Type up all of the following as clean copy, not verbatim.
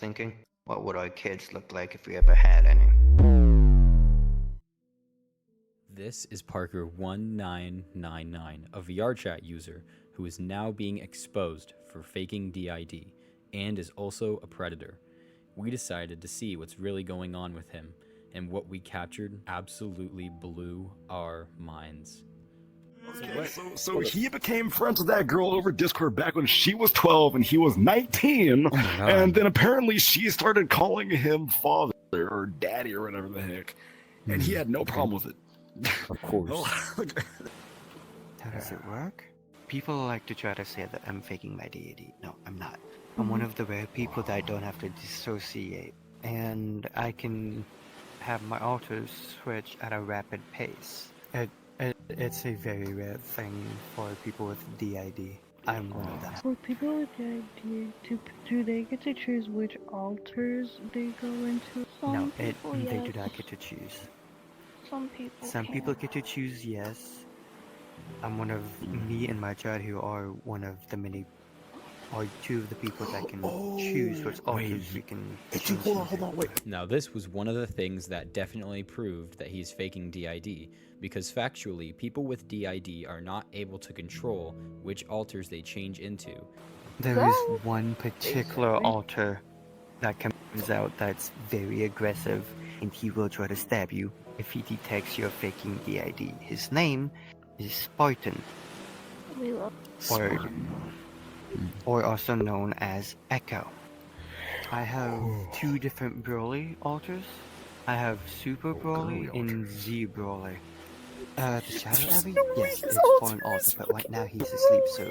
thinking, what would our kids look like if we ever had any? This is Parker1999, a VRChat user who is now being exposed for faking D.I.D. and is also a predator. We decided to see what's really going on with him, and what we captured absolutely blew our minds. Okay, so he became friends with that girl over Discord back when she was 12 and he was 19, and then apparently she started calling him father or daddy or whatever the heck, and he had no problem with it. Of course. How does it work? People like to try to say that I'm faking my deity. No, I'm not. I'm one of the rare people that don't have to dissociate, and I can have my alters switch at a rapid pace. It's a very rare thing for people with D.I.D. I'm one of them. For people with D.I.D, do they get to choose which altars they go into? No, they do not get to choose. Some people Some people get to choose, yes. I'm one of me and my child who are one of the many, or two of the people that can choose which altars we can choose. Hold on, wait. Now, this was one of the things that definitely proved that he's faking D.I.D, because factually, people with D.I.D are not able to control which altars they change into. There is one particular altar that comes out that's very aggressive, and he will try to stab you if he detects you're faking D.I.D. His name is Spartan, or also known as Echo. I have two different Broly altars. I have Super Broly and Z Broly. The Shadow Abbey? Yes, it's for an altar, but right now he's asleep, so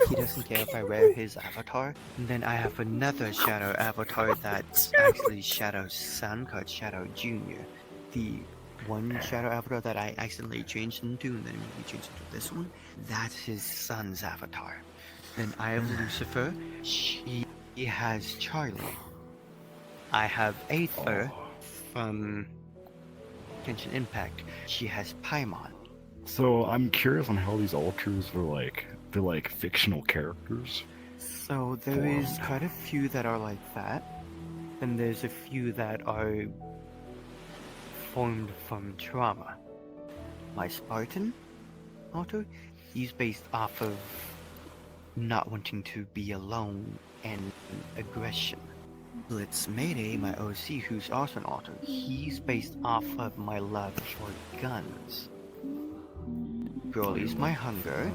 he doesn't care if I wear his avatar. And then I have another Shadow avatar that's actually Shadow's son, called Shadow Jr. The one Shadow avatar that I accidentally changed into, and then we changed into this one, that's his son's avatar. Then I have Lucifer, she has Charlie. I have Aether from Genshin Impact, she has Paimon. So I'm curious on how these altars are they're like fictional characters. So there is quite a few that are like that, and there's a few that are formed from trauma. My Spartan altar, he's based off of not wanting to be alone and aggression. Blitz Mayday, my OC, who's also an altar, he's based off of my love for guns. Broly's my hunger.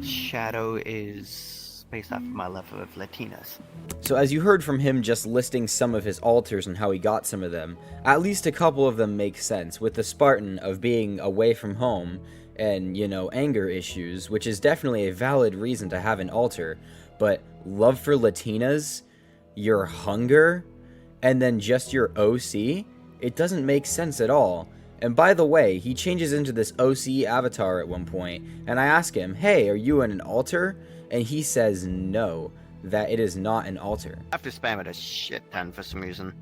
Shadow is based off of my love of Latinas. So as you heard from him just listing some of his altars and how he got some of them, at least a couple of them make sense, with the Spartan of being away from home and, you know, anger issues, which is definitely a valid reason to have an altar, but love for Latinas, your hunger, and then just your OC, it doesn't make sense at all. And by the way, he changes into this OC avatar at one point, and I ask him, hey, are you in an altar? And he says no, that it is not an altar. I have to spam it a shit ton for some reason.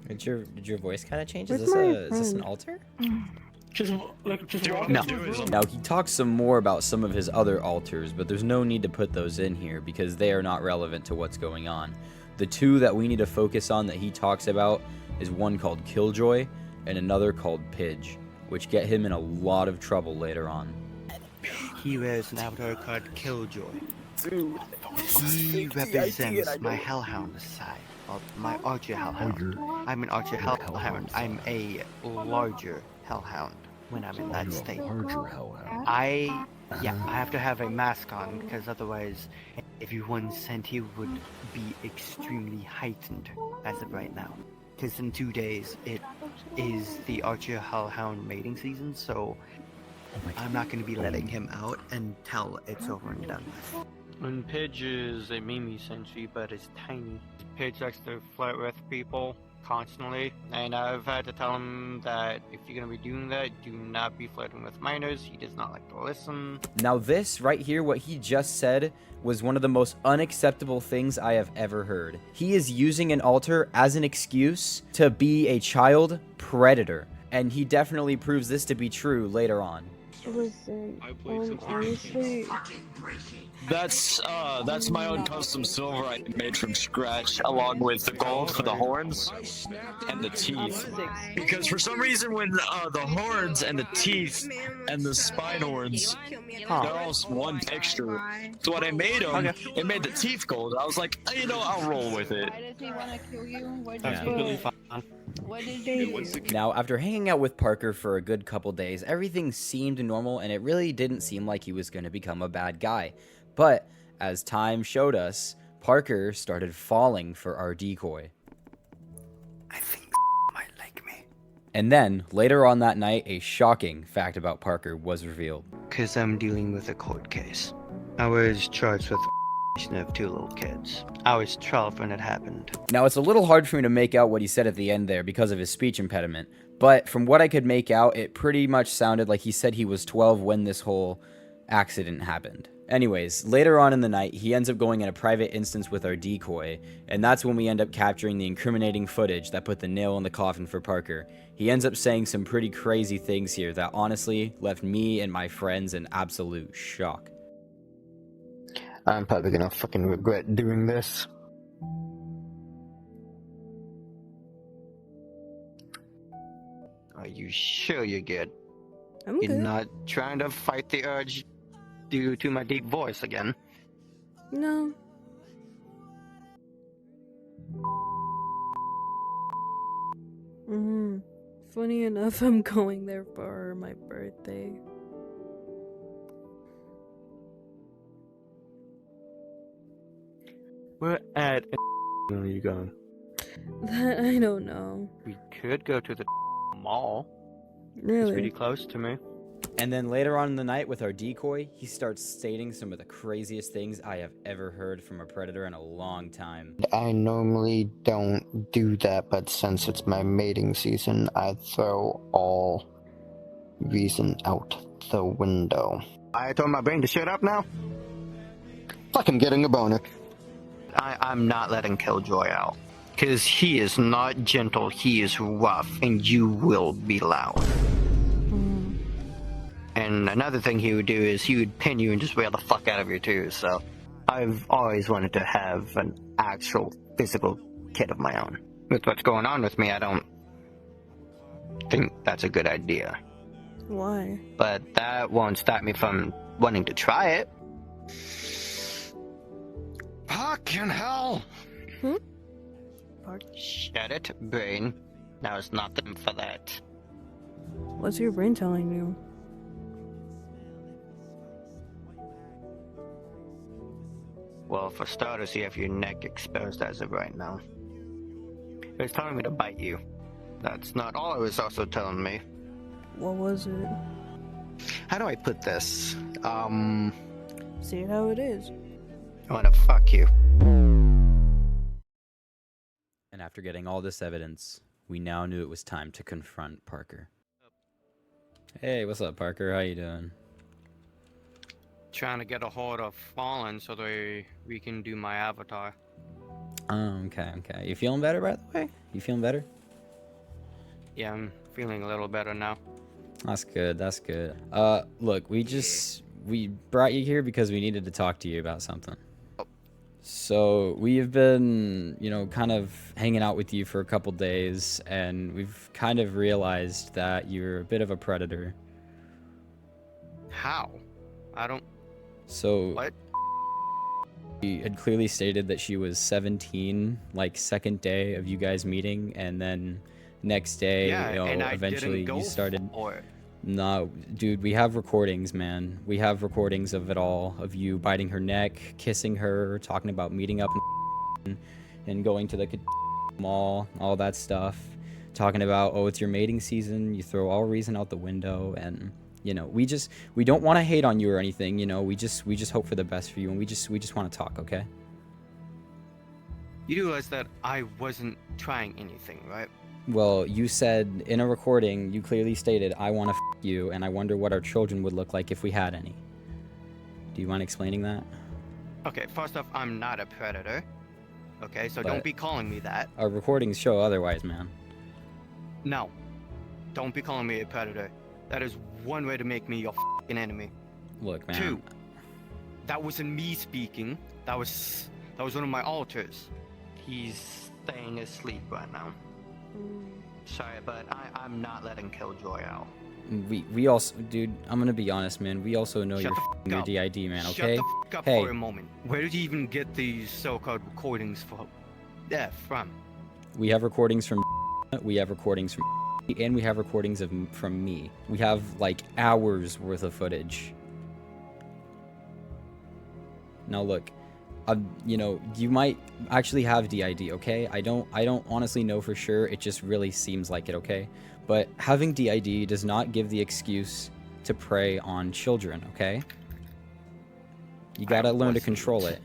Did your voice kind of change? Where's Is this my an phone? altar? No. Now, he talks some more about some of his other altars, but there's no need to put those in here because they are not relevant to what's going on. The two that we need to focus on that he talks about is one called Killjoy and another called Pidge, which get him in a lot of trouble later on. He wears an avatar called Killjoy. Dude, he represents my Hellhound side, of my Archer Hellhound. I'm an Archer Hellhound. I'm a larger Hellhound when I'm in that state. I have to have a mask on because otherwise everyone's senti would be extremely heightened as of right now. Because in 2 days it is the Archer Hellhound mating season, so I'm not going to be letting him out until it's over and done with. And Pidge is a Mimi sentry, but it's tiny. Pidge likes to flirt with people constantly, and I've had to tell him that if you're going to be doing that, do not be flirting with minors. He does not like to listen. Now this right here, what he just said, was one of the most unacceptable things I have ever heard. He is using an altar as an excuse to be a child predator, and he definitely proves this to be true later on. Listen, honestly, That's my own custom silver I made from scratch, along with the gold for the horns and the teeth. Because for some reason, when the horns and the teeth and the spine horns, they're all one texture. So when I made them, it made the teeth gold. I was like, you know, I'll roll with it. Why does he want to kill you? What That's did completely you fine. What did you do? Now, after hanging out with Parker for a good couple days, everything seemed normal and it really didn't seem like he was going to become a bad guy. But as time showed us, Parker started falling for our decoy. I think might like me. And then, later on that night, a shocking fact about Parker was revealed. Because I'm dealing with a court case. I was charged with of 2 little kids. I was 12 when it happened. Now, it's a little hard for me to make out what he said at the end there because of his speech impediment, but from what I could make out, it pretty much sounded like he said he was 12 when this whole accident happened. Anyways, later on in the night, he ends up going in a private instance with our decoy, and that's when we end up capturing the incriminating footage that put the nail in the coffin for Parker. He ends up saying some pretty crazy things here that honestly left me and my friends in absolute shock. I'm probably gonna fucking regret doing this. Are you sure you're good? I'm You're good. not trying to fight the urge due to my deep voice again? No. Funny enough, I'm going there for my birthday. We're at where are you going? That I don't know. We could go to the mall. It's Really? pretty close to me. And then later on in the night with our decoy, he starts stating some of the craziest things I have ever heard from a predator in a long time. I normally don't do that, but since it's my mating season, I throw all reason out the window. I told my brain to shut up now. Fucking getting a boner. I'm not letting Killjoy out. Because he is not gentle, he is rough, and you will be loud. And another thing he would do is he would pin you and just wail the fuck out of you too, so I've always wanted to have an actual physical kid of my own. With what's going on with me, I don't think that's a good idea. Why? But that won't stop me from wanting to try it. Fucking hell! Shut it, brain. Now is not time for that. What's your brain telling you? Well, for starters, you have your neck exposed as of right now. It was telling me to bite you. That's not all it was also telling me. What was it? How do I put this? See how it is. I wanna fuck you. And after getting all this evidence, we now knew it was time to confront Parker. Hey, what's up, Parker? How you doing? Trying to get a hold of Fallen so that we can do my avatar. Oh, okay. You feeling better, by the way? You feeling better? Yeah, I'm feeling a little better now. That's good. Look, we brought you here because we needed to talk to you about something. So we have been, kind of hanging out with you for a couple days, and we've kind of realized that you're a bit of a predator. How? I don't... So What? she had clearly stated that she was 17, like second day of you guys meeting, and then next day, Yeah, and I eventually didn't go you started. for it. No, dude, we have recordings, man. We have recordings of it all, of you biting her neck, kissing her, talking about meeting up and going to the mall, all that stuff. Talking about, oh, it's your mating season, you throw all reason out the window, and we don't want to hate on you or anything, we just hope for the best for you, and we just want to talk, okay? You realize that I wasn't trying anything, right? Well, you said in a recording, you clearly stated, I want to f you, and I wonder what our children would look like if we had any. Do you mind explaining that? Okay, first off, I'm not a predator. Okay, so But- don't be calling me that. Our recordings show otherwise, man. No. Don't be calling me a predator. That is one way to make me your fucking enemy. Look, man. 2, that wasn't me speaking. That was one of my alters. He's staying asleep right now. Sorry, but I'm not letting Killjoy out. We also, dude, I'm gonna be honest, man. We also know Shut your up. D.I.D, man. Shut Okay. the fuck up Hey. for a moment. Where did you even get these so-called recordings from? We have recordings from. We have recordings from. And we have recordings from me. We have like hours worth of footage. Now look, you know, you might actually have D.I.D, okay? I don't honestly know for sure. It just really seems like it, okay? But having D.I.D does not give the excuse to prey on children, okay? You gotta learn to control it.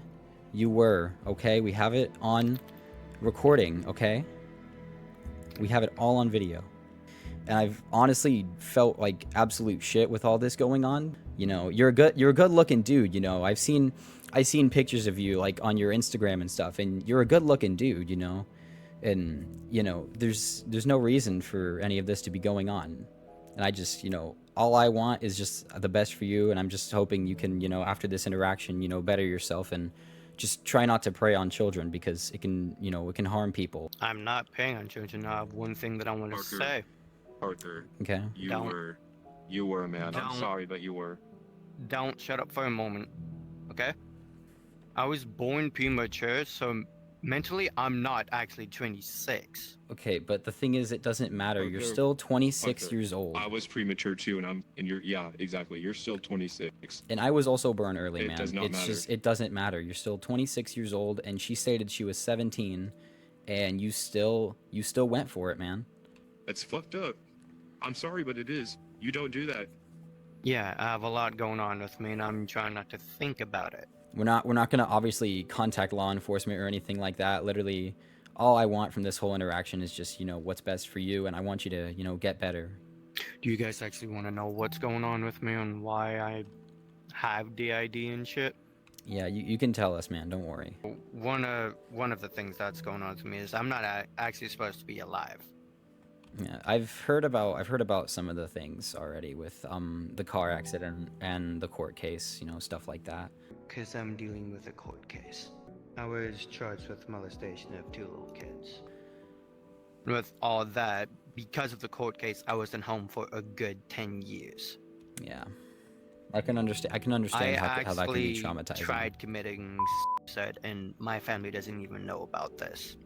You were, okay? We have it on recording, okay? We have it all on video. And I've honestly felt like absolute shit with all this going on. You know, you're a good looking dude, you know. I've seen pictures of you like on your Instagram and stuff, and you're a good looking dude, you know. And, you know, there's no reason for any of this to be going on. And I just, you know, all I want is just the best for you, and I'm just hoping you can, you know, after this interaction, you know, better yourself and just try not to prey on children, because it can, you know, it can harm people. I'm not preying on children. I have one thing that I want to say. Parker, Okay. you were, man. I'm sorry, but you were. Don't shut up for a moment, okay? I was born premature, so mentally I'm not actually 26. Okay, but the thing is, it doesn't matter. Parker, You're still 26 Parker, years old. I was premature too, and you're, yeah, exactly. You're still 26. And I was also born early, man. It does not matter. Just, it doesn't matter. You're still 26 years old, and she stated she was 17, and you still went for it, man. That's fucked up. I'm sorry, but it is. You don't do that. Yeah, I have a lot going on with me, and I'm trying not to think about it. We're not gonna obviously contact law enforcement or anything like that. Literally, all I want from this whole interaction is just, you know, what's best for you, and I want you to, you know, get better. Do you guys actually want to know what's going on with me and why I have D.I.D and shit? Yeah, you can tell us, man. Don't worry. One of the things that's going on with me is I'm not actually supposed to be alive. Yeah, I've heard about some of the things already with the car accident and the court case, you know, stuff like that. Because I'm dealing with a court case. I was charged with molestation of 2 little kids. With all that, because of the court case, I was in home for a good 10 years. Yeah, I can understand how that can be traumatizing. I actually tried committing suicide, and my family doesn't even know about this.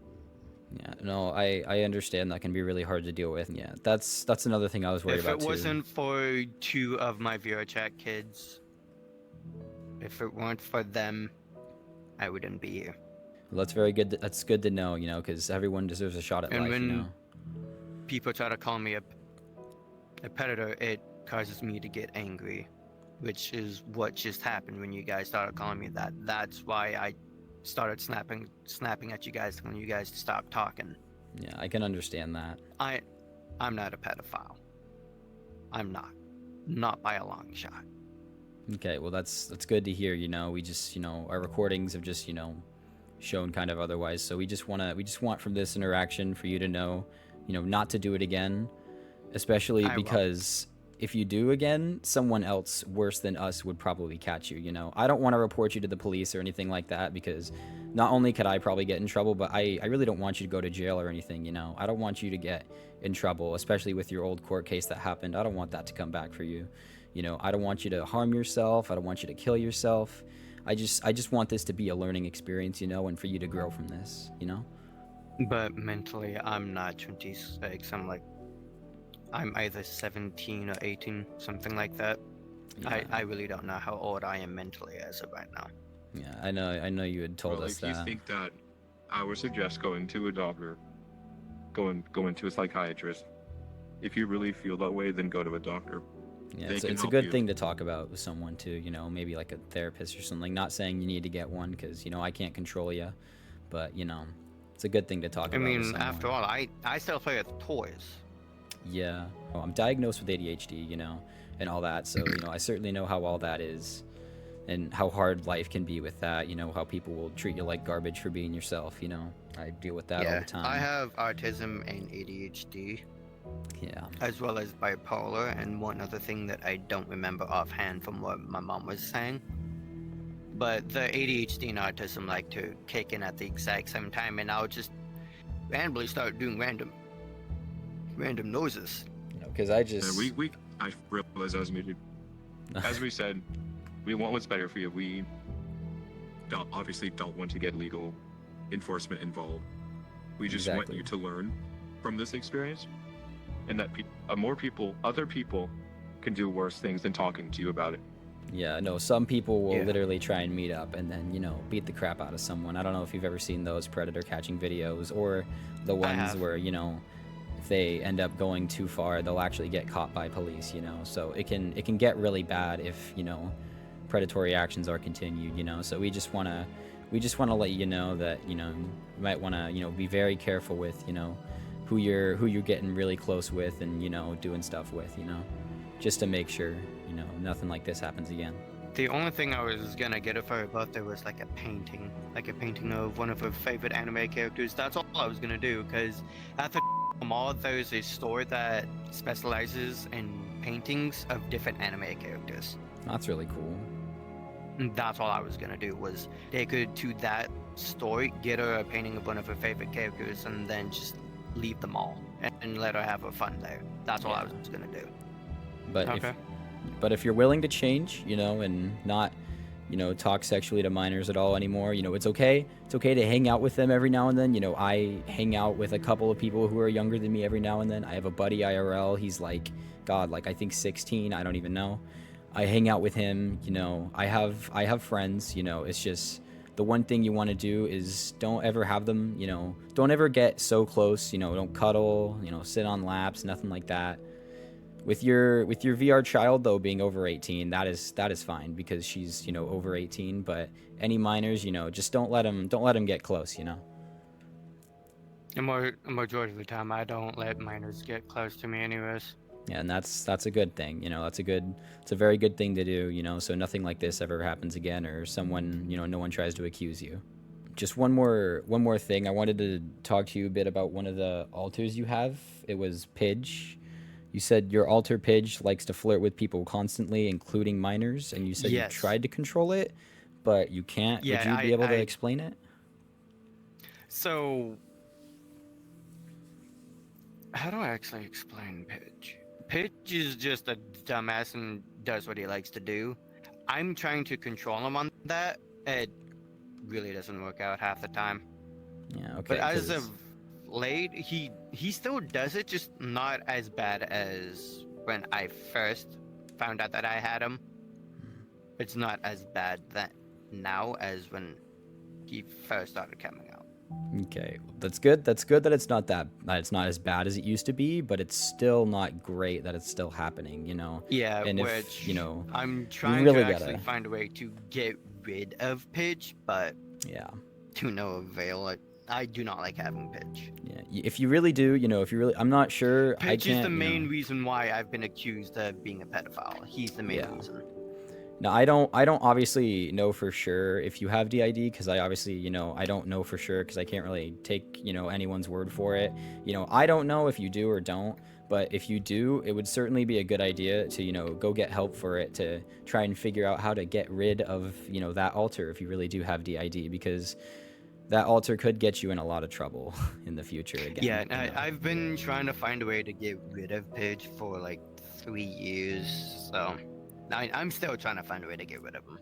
Yeah, no, I understand that can be really hard to deal with. Yeah, that's another thing I was worried about too. If it wasn't for 2 of my VRChat kids, if it weren't for them, I wouldn't be here. Well, that's very good. That's good to know, you know, because everyone deserves a shot at life, you know. People try to call me a predator, it causes me to get angry, which is what just happened when you guys started calling me that. That's why I started snapping at you guys when you guys stopped talking. Yeah, I can understand that. I'm not a pedophile. I'm not by a long shot. Okay, well that's good to hear. You know, we just, you know, our recordings have just, you know, shown kind of otherwise. So we just want from this interaction for you to know, you know, not to do it again, especially because if you do again, someone else worse than us would probably catch you, you know. I don't want to report you to the police or anything like that, because not only could I probably get in trouble, but I really don't want you to go to jail or anything, you know. I don't want you to get in trouble, especially with your old court case that happened. I don't want that to come back for you. You know, I don't want you to harm yourself. I don't want you to kill yourself. I just want this to be a learning experience, you know, and for you to grow from this, you know. But mentally, I'm not 26. I'm either 17 or 18, something like that. Yeah. I really don't know how old I am mentally as of right now. Yeah, I know you had told us that. If you think that, I would suggest going to a doctor, going to a psychiatrist. If you really feel that way, then go to a doctor. Yeah, it's a good thing to talk about with someone too, you know, maybe like a therapist or something. Not saying you need to get one, because, you know, I can't control you, but, you know, it's a good thing to talk about. I mean, after all, I still play with toys. Yeah, well, I'm diagnosed with ADHD, you know, and all that, so, you know, I certainly know how all that is and how hard life can be with that, you know, how people will treat you like garbage for being yourself, you know. I deal with that all the time. I have autism and ADHD. Yeah. as well as bipolar, and one other thing that I don't remember offhand from what my mom was saying. But the ADHD and autism like to kick in at the exact same time, and I'll just randomly start doing random noises. You know, because I just I realized I was muted. As we said, we want what's better for you. We obviously don't want to get legal enforcement involved. We just want you to learn from this experience, and that other people can do worse things than talking to you about it. Yeah, no, some people will literally try and meet up and then, you know, beat the crap out of someone. I don't know if you've ever seen those predator catching videos, or the ones where, you know, if they end up going too far, they'll actually get caught by police, you know. So it can get really bad if, you know, predatory actions are continued, you know. So we just want to let you know that, you know, you might want to, you know, be very careful with, you know, who you're getting really close with and, you know, doing stuff with, you know, just to make sure, you know, nothing like this happens again. The only thing I was gonna get her for her birthday was like a painting of one of her favorite anime characters. That's all I was gonna do, because at the mall there's a store that specializes in paintings of different anime characters. That's really cool. And that's all I was gonna do, was take her to that store, get her a painting of one of her favorite characters, and then just leave the mall and let her have her fun there. That's all I was gonna do. But if you're willing to change, you know, and not, you know, talk sexually to minors at all anymore, you know, it's okay. It's okay to hang out with them every now and then. You know, I hang out with a couple of people who are younger than me every now and then. I have a buddy IRL. He's like, God, like I think 16. I don't even know. I hang out with him. You know, I have friends. You know, it's just the one thing you want to do is don't ever have them. You know, don't ever get so close. You know, don't cuddle. You know, sit on laps. Nothing like that. With your VR child though being over 18, that is fine, because she's, you know, over 18. But any minors, you know, just don't let them get close, you know. The majority of the time, I don't let minors get close to me, anyways. Yeah, and that's a good thing, you know. It's a very good thing to do, you know. So nothing like this ever happens again, or someone, you know, no one tries to accuse you. Just one more thing. I wanted to talk to you a bit about one of the alters you have. It was Pidge. You said your alter Pidge likes to flirt with people constantly, including minors, and you said you tried to control it, but you can't. Yeah, would you be able to explain it? So, how do I actually explain Pidge? Pidge is just a dumbass and does what he likes to do. I'm trying to control him on that. It really doesn't work out half the time. Yeah, okay. But as of late, he still does it, just not as bad as when I first found out that I had him. It's not as bad now as when he first started coming out. Okay, that's good. That's good that it's not as bad as it used to be, but it's still not great that it's still happening, you know. Yeah, and which, if, you know, I'm trying really to actually find a way to get rid of Pidge, but yeah, to no avail. I do not like having Pidge. Yeah, if you really do, you know, I'm not sure. Pidge is the main reason why I've been accused of being a pedophile. He's the main reason. Now, I don't obviously know for sure if you have D.I.D, because I obviously, you know, I don't know for sure, because I can't really take, you know, anyone's word for it. You know, I don't know if you do or don't, but if you do, it would certainly be a good idea to, you know, go get help for it, to try and figure out how to get rid of, you know, that alter if you really do have D.I.D, because that alter could get you in a lot of trouble in the future again. Yeah, I've been trying to find a way to get rid of Pidge for like 3 years, so I'm still trying to find a way to get rid of him.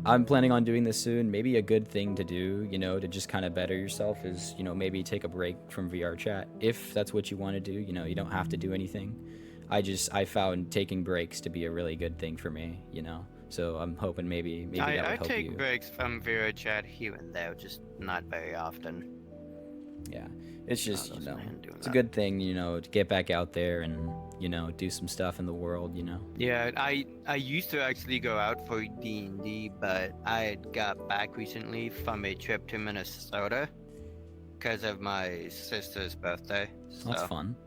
I'm planning on doing this soon. Maybe a good thing to do, you know, to just kind of better yourself is, you know, maybe take a break from VRChat. If that's what you want to do, you know, you don't have to do anything. I found taking breaks to be a really good thing for me, you know. So I'm hoping maybe that would help you. I take breaks from VRChat here and there, just not very often. Yeah, it's just, you know, it's a good thing, you know, to get back out there and, you know, do some stuff in the world, you know. Yeah, I used to actually go out for D&D, but I got back recently from a trip to Minnesota because of my sister's birthday. So. That's fun.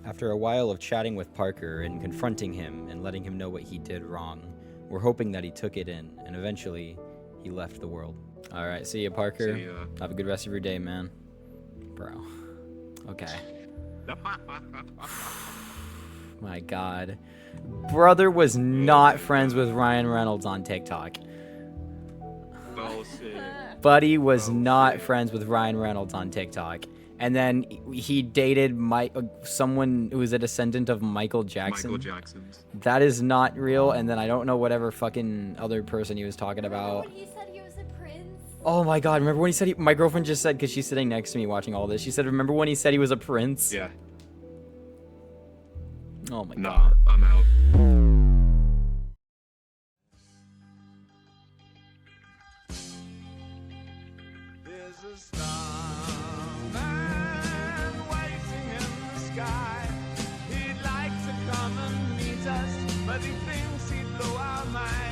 After a while of chatting with Parker and confronting him and letting him know what he did wrong, we're hoping that he took it in, and eventually he left the world. All right, see you, Parker. See ya. Have a good rest of your day, man. Bro. Okay. My God. Brother was not friends with Ryan Reynolds on TikTok. Buddy was not friends with Ryan Reynolds on TikTok. And then he dated someone who was a descendant of Michael Jackson. Michael Jackson's. That is not real. And then I don't know whatever fucking other person he was talking about. When he said he was a prince. Oh my God, remember when he said my girlfriend just said, because she's sitting next to me watching all this, she said, remember when he said he was a prince? Yeah. Oh my Nah, God. I'm out. There's a starman waiting in the sky. He'd like to come and meet us, but he thinks he'd blow our minds.